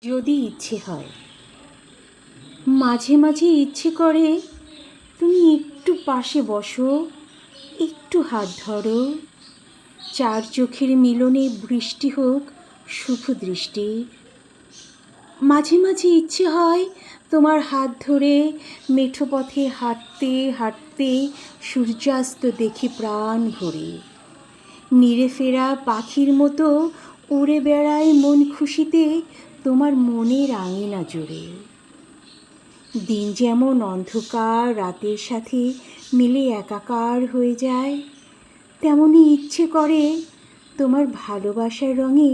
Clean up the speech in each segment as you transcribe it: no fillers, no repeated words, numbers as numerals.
যদি ইচ্ছে হয়, মাঝে মাঝে ইচ্ছে করে তুমি একটু পাশে বসো, একটু হাত ধরো, চার চোখের মিলনে বৃষ্টি হোক শুভ দৃষ্টি। মাঝে মাঝে ইচ্ছে হয় তোমার হাত ধরে মেঠো পথে হাঁটতে হাঁটতে সূর্যাস্ত দেখি প্রাণ ভরে। নিরে ফেরা পাখির মতো উড়ে বেড়ায় মন খুশিতে তোমার মনের আঙিনা জুড়ে। দিন যেমন অন্ধকার রাতের সাথে মিলে একাকার হয়ে যায়, তেমনি ইচ্ছে করে তোমার ভালোবাসার রঙে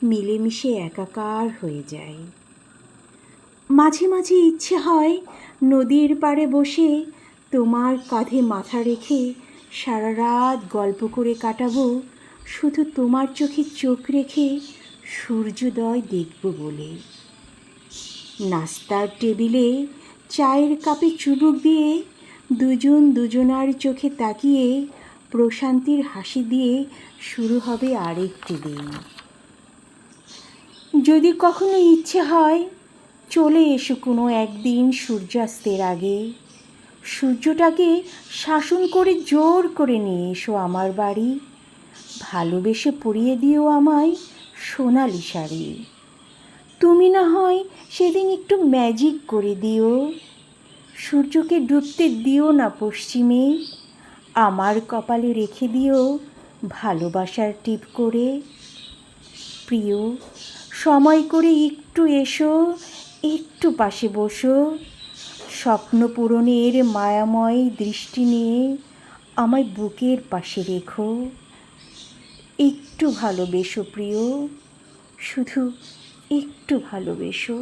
মিলেমিশে একাকার হয়ে যায়। মাঝে মাঝে ইচ্ছে হয় নদীর পাড়ে বসে তোমার কাঁধে মাথা রেখে সারা রাত গল্প করে কাটাবো, শুধু তোমার চোখে চোখ রেখে সূর্যোদয় দেখব বলে। নাস্তার টেবিলে চায়ের কাপে চুমুক দিয়ে দুজন দুজনার চোখে তাকিয়ে প্রশান্তির হাসি দিয়ে শুরু হবে আরেকটি দিন। যদি কখনো ইচ্ছে হয়, চলে এসো কোনো একদিন সূর্যাস্তের আগে, সূর্যটাকে শাসন করে জোর করে নিয়ে এসো আমার বাড়ি। ভালোবেসে পরিয়ে দিও আমায় সোনালি শাড়ি। তুমি না হয় সেদিন একটু ম্যাজিক করে দিও, সূর্যকে ডুবতে দিও না পশ্চিমে, আমার কপালে রেখে দিও ভালোবাসার টিপ করে। প্রিয়, সময় করে একটু এসো, একটু পাশে বসো, স্বপ্ন পূরণের মায়াময় দৃষ্টি নিয়ে আমায় বুকের পাশে রেখো। একটু ভালোবেসো প্রিয়, শুধু একটু ভালোবেসো।